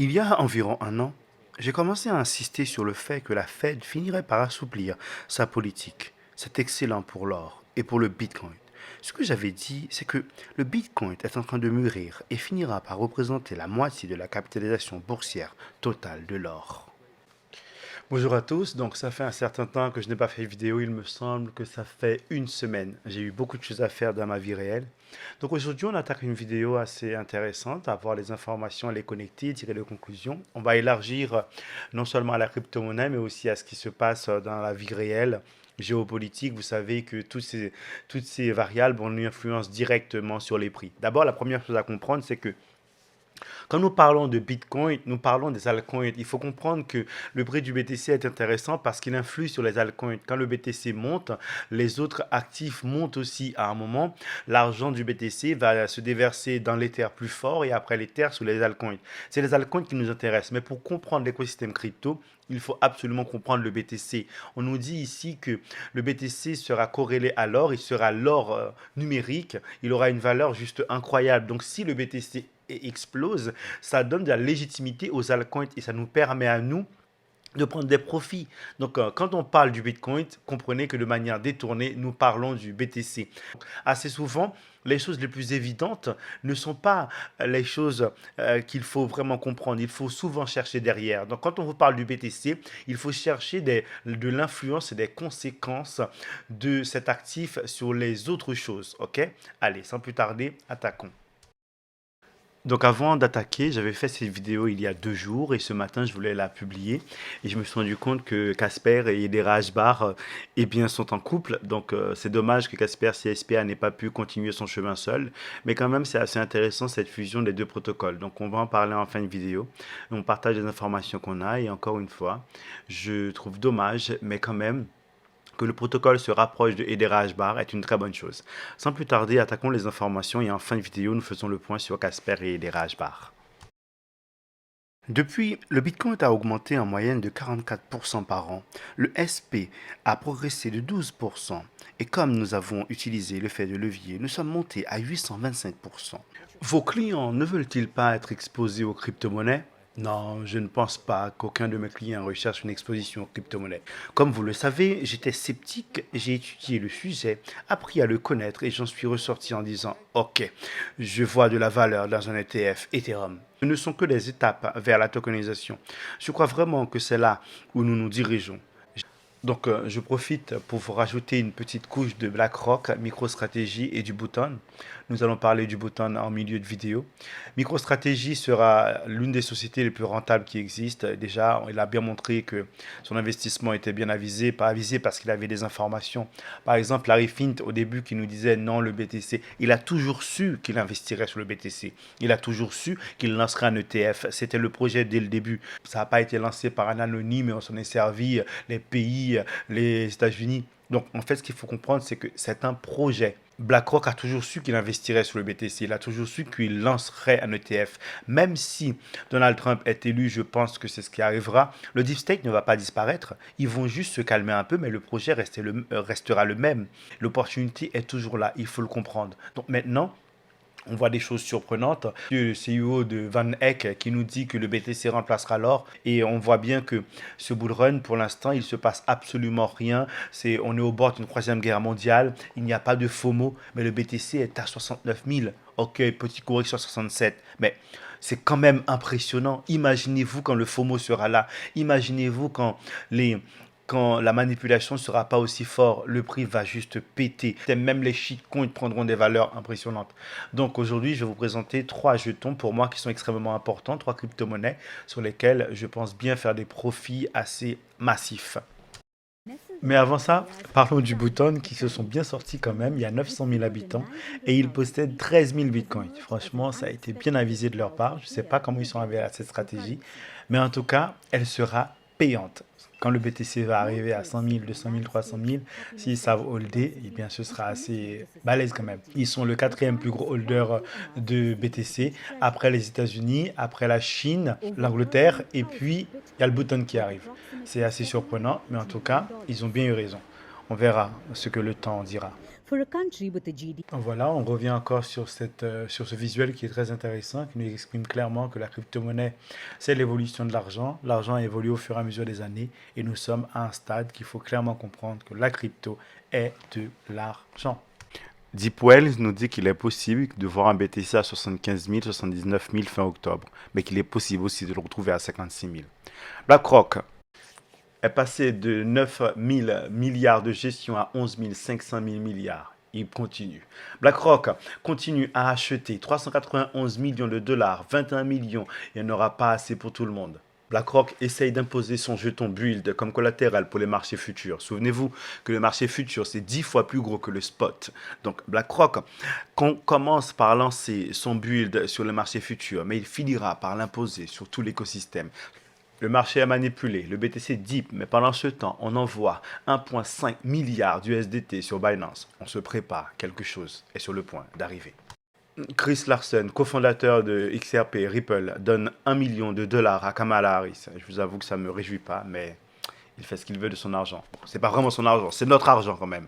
Il y a environ un an, j'ai commencé à insister sur le fait que la Fed finirait par assouplir sa politique. C'est excellent pour l'or et pour le Bitcoin. Ce que j'avais dit, c'est que le Bitcoin est en train de mûrir et finira par représenter la moitié de la capitalisation boursière totale de l'or. Bonjour à tous, donc ça fait un certain temps que je n'ai pas fait de vidéo, il me semble que ça fait une semaine. J'ai eu beaucoup de choses à faire dans ma vie réelle. Donc aujourd'hui on attaque une vidéo assez intéressante, avoir les informations, les connecter, tirer des conclusions. On va élargir non seulement à la crypto-monnaie mais aussi à ce qui se passe dans la vie réelle, géopolitique. Vous savez que toutes ces variables ont une influence directement sur les prix. D'abord la première chose à comprendre c'est que quand nous parlons de Bitcoin, nous parlons des altcoins. Il faut comprendre que le prix du BTC est intéressant parce qu'il influe sur les altcoins. Quand le BTC monte, les autres actifs montent aussi à un moment. L'argent du BTC va se déverser dans l'Ether plus fort et après l'Ether sur les altcoins. C'est les altcoins qui nous intéressent. Mais pour comprendre l'écosystème crypto, il faut absolument comprendre le BTC. On nous dit ici que le BTC sera corrélé à l'or, il sera l'or numérique, il aura une valeur juste incroyable. Donc si le BTC explose, ça donne de la légitimité aux altcoins et ça nous permet à nous de prendre des profits. Donc, quand on parle du Bitcoin, comprenez que de manière détournée, nous parlons du BTC. Assez souvent, les choses les plus évidentes ne sont pas les choses qu'il faut vraiment comprendre. Il faut souvent chercher derrière. Donc, quand on vous parle du BTC, il faut chercher de l'influence et des conséquences de cet actif sur les autres choses. OK? Allez, sans plus tarder, attaquons. Donc avant d'attaquer, j'avais fait cette vidéo il y a 2 jours et ce matin je voulais la publier et je me suis rendu compte que Casper et Dera Ashbar eh bien, sont en couple. Donc c'est dommage que Casper CSPA n'ait pas pu continuer son chemin seul, mais quand même c'est assez intéressant cette fusion des deux protocoles. Donc on va en parler en fin de vidéo. On partage les informations qu'on a et encore une fois, je trouve dommage, mais quand même que le protocole se rapproche de Hedera Ashbar est une très bonne chose. Sans plus tarder, attaquons les informations et en fin de vidéo, nous faisons le point sur Casper et Hedera Ashbar. Depuis, le Bitcoin a augmenté en moyenne de 44% par an. Le SP a progressé de 12%. Et comme nous avons utilisé l'effet de levier, nous sommes montés à 825%. Vos clients ne veulent-ils pas être exposés aux crypto-monnaies? Non, je ne pense pas qu'aucun de mes clients recherche une exposition aux crypto-monnaies. Comme vous le savez, j'étais sceptique, j'ai étudié le sujet, appris à le connaître et j'en suis ressorti en disant OK, je vois de la valeur dans un ETF Ethereum. Ce ne sont que des étapes vers la tokenisation. Je crois vraiment que c'est là où nous nous dirigeons. Donc, je profite pour vous rajouter une petite couche de BlackRock, MicroStrategy et du Bhutan. Nous allons parler du Bhutan en milieu de vidéo. MicroStrategy sera l'une des sociétés les plus rentables qui existent. Déjà, il a bien montré que son investissement était bien avisé, pas avisé parce qu'il avait des informations. Par exemple, Larry Fint, au début, qui nous disait non, le BTC, il a toujours su qu'il investirait sur le BTC. Il a toujours su qu'il lancerait un ETF. C'était le projet dès le début. Ça n'a pas été lancé par un anonyme et on s'en est servi, les pays, les États-Unis. Donc, en fait, ce qu'il faut comprendre, c'est que c'est un projet. BlackRock a toujours su qu'il investirait sur le BTC. Il a toujours su qu'il lancerait un ETF. Même si Donald Trump est élu, je pense que c'est ce qui arrivera. Le deep state ne va pas disparaître. Ils vont juste se calmer un peu, mais le projet restera le même. L'opportunité est toujours là. Il faut le comprendre. Donc maintenant, on voit des choses surprenantes. Le CEO de Van Eck qui nous dit que le BTC remplacera l'or. Et on voit bien que ce bull run, pour l'instant, il se passe absolument rien. On est au bord d'une troisième guerre mondiale. Il n'y a pas de FOMO. Mais le BTC est à 69 000. Ok, petite correction à 67. Mais c'est quand même impressionnant. Imaginez-vous quand le FOMO sera là. Imaginez-vous quand la manipulation ne sera pas aussi forte, le prix va juste péter. Même les shitcoins prendront des valeurs impressionnantes. Donc aujourd'hui, je vais vous présenter 3 jetons pour moi qui sont extrêmement importants, 3 crypto-monnaies sur lesquelles je pense bien faire des profits assez massifs. Mais avant ça, parlons du Bhutan qui se sont bien sortis quand même. Il y a 900 000 habitants et ils possèdent 13 000 bitcoins. Franchement, ça a été bien avisé de leur part. Je ne sais pas comment ils sont arrivés à cette stratégie, mais en tout cas, elle sera payante. Quand le BTC va arriver à 100 000, 200 000, 300 000, s'ils savent holder, eh bien, ce sera assez balèze quand même. Ils sont le quatrième plus gros holder de BTC, après les États-Unis, après la Chine, l'Angleterre, et puis il y a le Bhutan qui arrive. C'est assez surprenant, mais en tout cas, ils ont bien eu raison. On verra ce que le temps dira. Voilà, on revient encore sur sur ce visuel qui est très intéressant, qui nous exprime clairement que la crypto-monnaie, c'est l'évolution de l'argent. L'argent évolue au fur et à mesure des années et nous sommes à un stade qu'il faut clairement comprendre que la crypto est de l'argent. Deep Wells nous dit qu'il est possible de voir un BTC à 75 000, 79 000 fin octobre, mais qu'il est possible aussi de le retrouver à 56 000. BlackRock est passé de 9 000 milliards de gestion à 11 500 000 milliards. Il continue. BlackRock continue à acheter 391 millions de dollars, 21 millions. Il n'y en aura pas assez pour tout le monde. BlackRock essaye d'imposer son jeton Build comme collatéral pour les marchés futurs. Souvenez-vous que le marché futur, c'est 10 fois plus gros que le spot. Donc BlackRock commence par lancer son Build sur le marché futur, mais il finira par l'imposer sur tout l'écosystème. Le marché est manipulé, le BTC dip, mais pendant ce temps, on envoie 1,5 milliard d'USDT sur Binance. On se prépare, quelque chose est sur le point d'arriver. Chris Larsen, cofondateur de XRP Ripple, donne 1 million de dollars à Kamala Harris. Je vous avoue que ça ne me réjouit pas, mais il fait ce qu'il veut de son argent. Bon, c'est pas vraiment son argent, c'est notre argent quand même.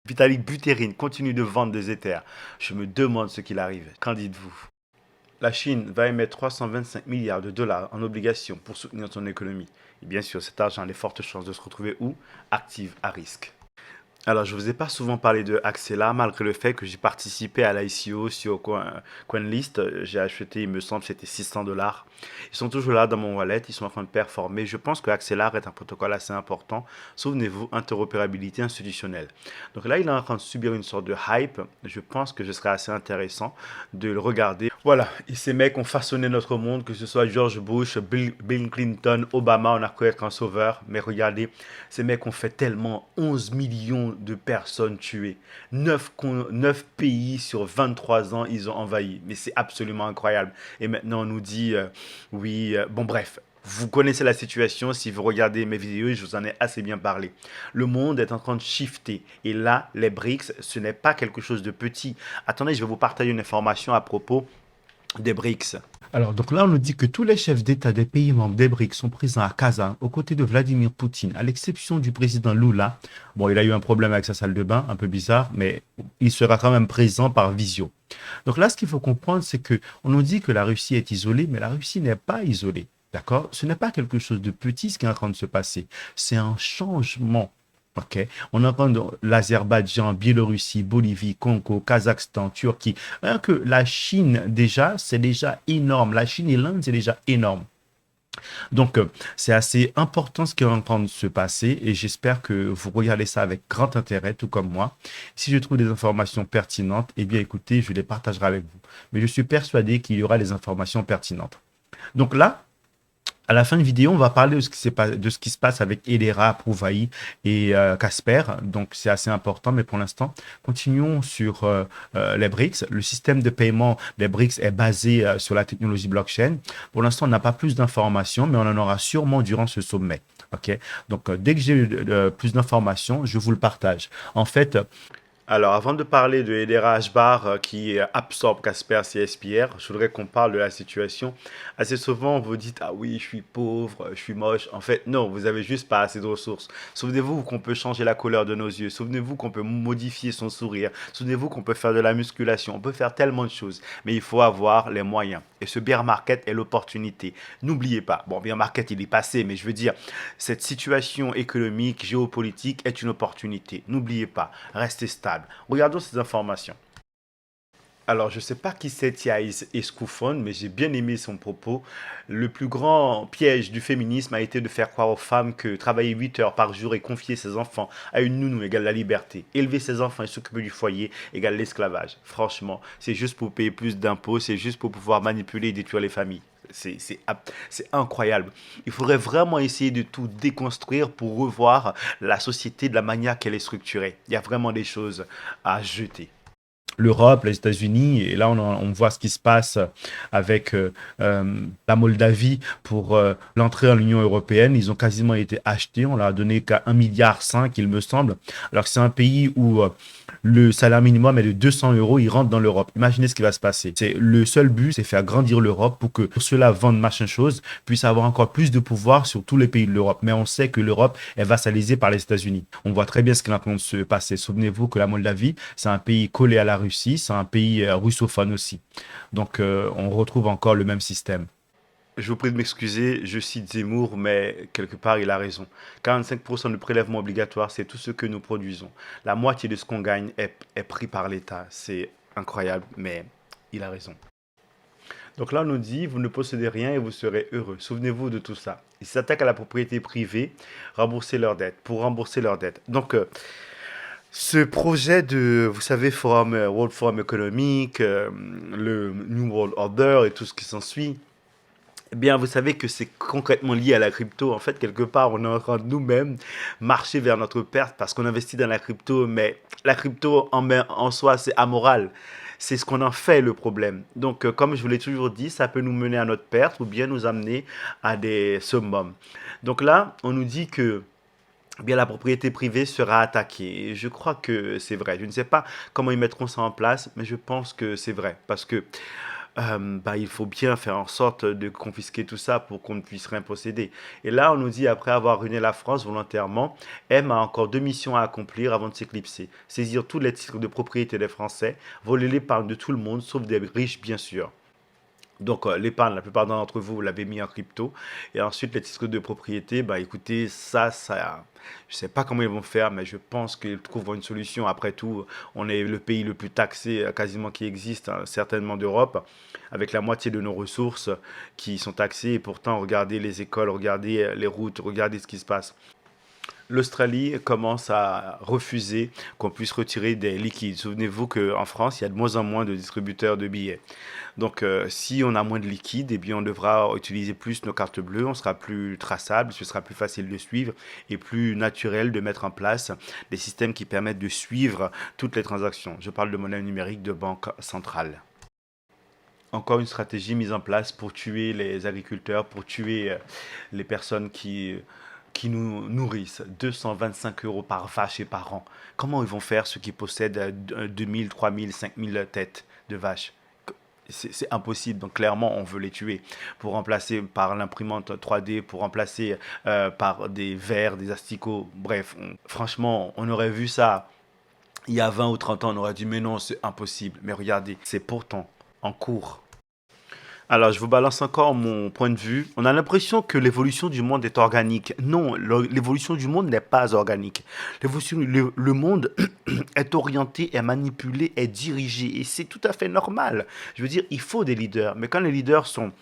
Vitalik Buterin continue de vendre des Ethers. Je me demande ce qu'il arrive. Qu'en dites-vous? La Chine va émettre 325 milliards de dollars en obligations pour soutenir son économie. Et bien sûr, cet argent a les fortes chances de se retrouver où? Active à risque. Alors, je ne vous ai pas souvent parlé de Axela, malgré le fait que j'ai participé à l'ICO sur CoinList. J'ai acheté, il me semble, c'était 600 dollars. Ils sont toujours là dans mon wallet, ils sont en train de performer. Je pense que Axelar est un protocole assez important. Souvenez-vous, interopérabilité institutionnelle. Donc là, il est en train de subir une sorte de hype. Je pense que ce serait assez intéressant de le regarder. Voilà, et ces mecs ont façonné notre monde, que ce soit George Bush, Bill Clinton, Obama, on a cru être un sauveur. Mais regardez, ces mecs ont fait tellement 11 millions de personnes tuées. 9 pays sur 23 ans, ils ont envahi. Mais c'est absolument incroyable. Et maintenant, on nous dit, bon bref. Vous connaissez la situation, si vous regardez mes vidéos, je vous en ai assez bien parlé. Le monde est en train de shifter. Et là, les BRICS, ce n'est pas quelque chose de petit. Attendez, je vais vous partager une information à propos des BRICS. Alors, donc là, on nous dit que tous les chefs d'État des pays membres des BRICS sont présents à Kazan, aux côtés de Vladimir Poutine, à l'exception du président Lula. Bon, il a eu un problème avec sa salle de bain, un peu bizarre, mais il sera quand même présent par visio. Donc là, ce qu'il faut comprendre, c'est que on nous dit que la Russie est isolée, mais la Russie n'est pas isolée. D'accord? Ce n'est pas quelque chose de petit ce qui est en train de se passer. C'est un changement. Ok, on entend l'Azerbaïdjan, Biélorussie, Bolivie, Congo, Kazakhstan, Turquie. Rien que la Chine, déjà, c'est déjà énorme. La Chine et l'Inde, c'est déjà énorme. Donc, c'est assez important ce qui est en train de se passer et j'espère que vous regardez ça avec grand intérêt, tout comme moi. Si je trouve des informations pertinentes, eh bien, écoutez, je les partagerai avec vous. Mais je suis persuadé qu'il y aura des informations pertinentes. Donc là, à la fin de vidéo, on va parler de ce qui se passe avec Hedera, Prouvaï et Casper. Donc, c'est assez important. Mais pour l'instant, continuons sur les BRICS. Le système de paiement des BRICS est basé sur la technologie blockchain. Pour l'instant, on n'a pas plus d'informations, mais on en aura sûrement durant ce sommet. OK? Donc, dès que j'ai plus d'informations, je vous le partage. En fait, alors, avant de parler de Hedera Hbar qui absorbe Casper CSPR, je voudrais qu'on parle de la situation. Assez souvent, vous dites, ah oui, je suis pauvre, je suis moche. En fait, non, vous avez juste pas assez de ressources. Souvenez-vous qu'on peut changer la couleur de nos yeux. Souvenez-vous qu'on peut modifier son sourire. Souvenez-vous qu'on peut faire de la musculation. On peut faire tellement de choses. Mais il faut avoir les moyens. Et ce bear market est l'opportunité. N'oubliez pas, bon, bear market, il est passé, mais je veux dire, cette situation économique, géopolitique est une opportunité. N'oubliez pas, restez stable. Regardons ces informations. Alors, je ne sais pas qui c'est Thiaïs Escoufone, mais j'ai bien aimé son propos. Le plus grand piège du féminisme a été de faire croire aux femmes que travailler 8 heures par jour et confier ses enfants à une nounou égale la liberté. Élever ses enfants et s'occuper du foyer égale l'esclavage. Franchement, c'est juste pour payer plus d'impôts, c'est juste pour pouvoir manipuler et détruire les familles. C'est incroyable. Il faudrait vraiment essayer de tout déconstruire pour revoir la société de la manière qu'elle est structurée. Il y a vraiment des choses à jeter. L'Europe, les États-Unis, et là on voit ce qui se passe avec la Moldavie pour l'entrée dans l'Union européenne. Ils ont quasiment été achetés, on leur a donné qu'à 1,5 milliard, il me semble, alors que c'est un pays où le salaire minimum est de 200 euros, ils rentrent dans l'Europe. Imaginez ce qui va se passer. C'est le seul but, c'est faire grandir l'Europe pour que ceux-là vendent machin chose, puissent avoir encore plus de pouvoir sur tous les pays de l'Europe. Mais on sait que l'Europe est vassalisée par les États-Unis. On voit très bien ce qui est en train de se passer. Souvenez-vous que la Moldavie, c'est un pays collé à la Russie, c'est un pays russophone aussi. Donc on retrouve encore le même système. Je vous prie de m'excuser, je cite Zemmour, mais quelque part, il a raison. 45% de prélèvement obligatoire, c'est tout ce que nous produisons. La moitié de ce qu'on gagne est pris par l'État. C'est incroyable, mais il a raison. Donc là, on nous dit, vous ne possédez rien et vous serez heureux. Souvenez-vous de tout ça. Ils s'attaquent à la propriété privée, rembourser leurs dettes, pour rembourser leurs dettes. Donc, ce projet de, vous savez, Forum, World Forum économique, le New World Order et tout ce qui s'ensuit, eh bien, vous savez que c'est concrètement lié à la crypto. En fait, quelque part, on est en train de nous-mêmes marcher vers notre perte parce qu'on investit dans la crypto, mais la crypto en soi, c'est amoral. C'est ce qu'on en fait le problème. Donc, comme je vous l'ai toujours dit, ça peut nous mener à notre perte ou bien nous amener à des summums. Donc là, on nous dit que eh bien la propriété privée sera attaquée. Et je crois que c'est vrai. Je ne sais pas comment ils mettront ça en place, mais je pense que c'est vrai. Parce que bah, il faut bien faire en sorte de confisquer tout ça pour qu'on ne puisse rien posséder. Et là, on nous dit, après avoir ruiné la France volontairement, M a encore deux missions à accomplir avant de s'éclipser. Saisir tous les titres de propriété des Français, voler l'épargne de tout le monde, sauf des riches, bien sûr. Donc, l'épargne, la plupart d'entre vous l'avez mis en crypto. Et ensuite, les titres de propriété, bah écoutez, je ne sais pas comment ils vont faire, mais je pense qu'ils trouveront une solution. Après tout, on est le pays le plus taxé quasiment qui existe, hein, certainement d'Europe, avec la moitié de nos ressources qui sont taxées. Et pourtant, regardez les écoles, regardez les routes, regardez ce qui se passe. L'Australie commence à refuser qu'on puisse retirer des liquides. Souvenez-vous qu'en France, il y a de moins en moins de distributeurs de billets. Donc, si on a moins de liquide, eh bien, on devra utiliser plus nos cartes bleues, on sera plus traçable, ce sera plus facile de suivre et plus naturel de mettre en place des systèmes qui permettent de suivre toutes les transactions. Je parle de monnaie numérique de banque centrale. Encore une stratégie mise en place pour tuer les agriculteurs, pour tuer les personnes qui nous nourrissent. 225 euros par vache et par an. Comment ils vont faire ceux qui possèdent 2000, 3000, 5000 têtes de vaches? C'est impossible. Donc clairement, on veut les tuer pour remplacer par l'imprimante 3D, pour remplacer par des verres, des asticots. Bref, franchement, on aurait vu ça il y a 20 ou 30 ans, on aurait dit mais non, c'est impossible. Mais regardez, c'est pourtant en cours. Alors, je vous balance encore mon point de vue. On a l'impression que l'évolution du monde est organique. Non, l'évolution du monde n'est pas organique. Le monde est orienté, est manipulé, est dirigé. Et c'est tout à fait normal. Je veux dire, il faut des leaders. Mais quand les leaders sont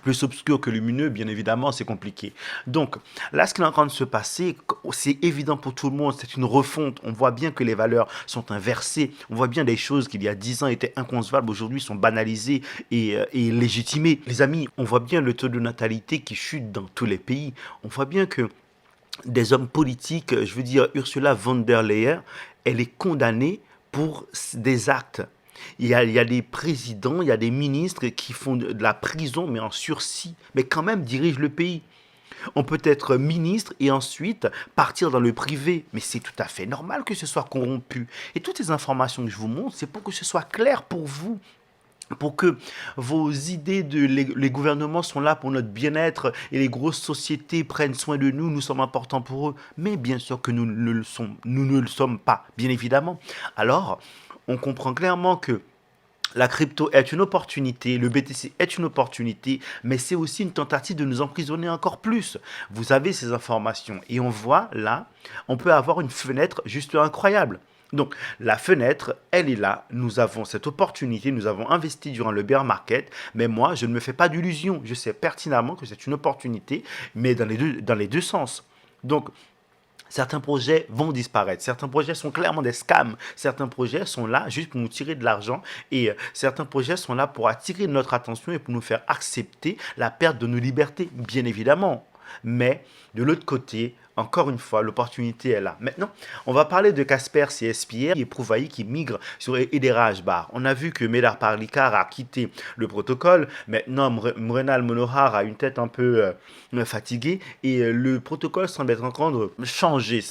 plus obscur que lumineux, bien évidemment, c'est compliqué. Donc, là, ce qui est en train de se passer, c'est évident pour tout le monde, c'est une refonte. On voit bien que les valeurs sont inversées. On voit bien des choses qui, il y a 10 ans, étaient inconcevables, aujourd'hui sont banalisées et légitimées. Les amis, on voit bien le taux de natalité qui chute dans tous les pays. On voit bien que des hommes politiques, je veux dire, Ursula von der Leyen, elle est condamnée pour des actes. Il y a des présidents, il y a des ministres qui font de la prison, mais en sursis, mais quand même dirigent le pays. On peut être ministre et ensuite partir dans le privé, mais c'est tout à fait normal que ce soit corrompu. Et toutes ces informations que je vous montre, c'est pour que ce soit clair pour vous. Pour que vos idées les gouvernements sont là pour notre bien-être et les grosses sociétés prennent soin de nous, nous sommes importants pour eux. Mais bien sûr que nous ne le sommes pas, bien évidemment. Alors, on comprend clairement que la crypto est une opportunité, le BTC est une opportunité, mais c'est aussi une tentative de nous emprisonner encore plus. Vous avez ces informations et on voit là, on peut avoir une fenêtre juste incroyable. Donc la fenêtre, elle est là, nous avons cette opportunité, nous avons investi durant le bear market, mais moi je ne me fais pas d'illusions, je sais pertinemment que c'est une opportunité, mais dans les deux sens. Donc certains projets vont disparaître. Certains projets sont clairement des scams. Certains projets sont là juste pour nous tirer de l'argent. Et certains projets sont là pour attirer notre attention et pour nous faire accepter la perte de nos libertés, bien évidemment. Mais de l'autre côté, Encore une fois, l'opportunité est là. Maintenant, on va parler de Casper CSPR et Prouvailly qui migre sur Hedera HBAR. On a vu que Medar Parlikar a quitté le protocole. Maintenant, Mrenal Monohar a une tête un peu fatiguée et le protocole semble être en train de changer.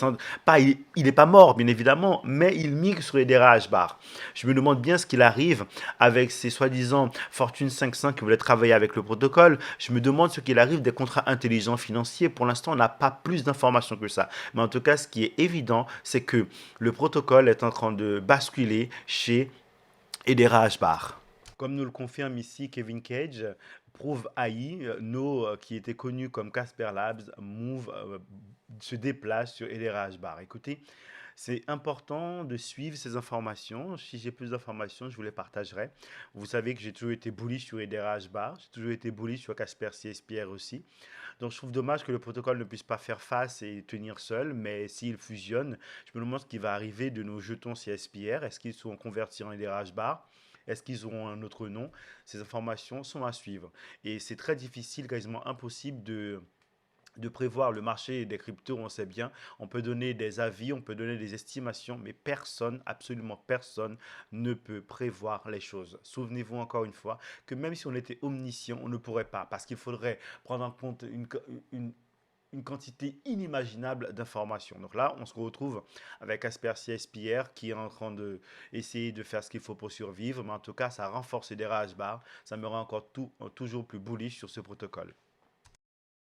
Pas, il n'est pas mort, bien évidemment, mais il migre sur Hedera HBAR. Je me demande bien ce qu'il arrive avec ces soi-disant Fortune 500 qui voulaient travailler avec le protocole. Je me demande ce qu'il arrive des contrats intelligents financiers. Pour l'instant, on n'a pas plus d'informations que ça. Mais en tout cas, ce qui est évident, c'est que le protocole est en train de basculer chez Hedera HBAR. Comme nous le confirme ici Kevin Cage, Prove AI, qui était connu comme Casper Labs, se déplace sur Hedera HBAR. Écoutez, c'est important de suivre ces informations. Si j'ai plus d'informations, je vous les partagerai. Vous savez que j'ai toujours été bullish sur Hedera HBAR, j'ai toujours été bullish sur Casper CSPR aussi. Donc je trouve dommage que le protocole ne puisse pas faire face et tenir seul, mais s'il fusionne, je me demande ce qui va arriver de nos jetons CSPR. Est-ce qu'ils seront convertis en LRH bar? Est-ce qu'ils auront un autre nom? Ces informations sont à suivre. Et c'est très difficile, quasiment impossible de prévoir le marché des cryptos, on sait bien. On peut donner des avis, on peut donner des estimations, mais personne, absolument personne, ne peut prévoir les choses. Souvenez-vous encore une fois que même si on était omniscient, on ne pourrait pas, parce qu'il faudrait prendre en compte une, une quantité inimaginable d'informations. Donc là, on se retrouve avec Aspersia SPR qui est en train de essayer de faire ce qu'il faut pour survivre, mais en tout cas, ça renforce des bar. Ça me rend encore toujours plus bullish sur ce protocole.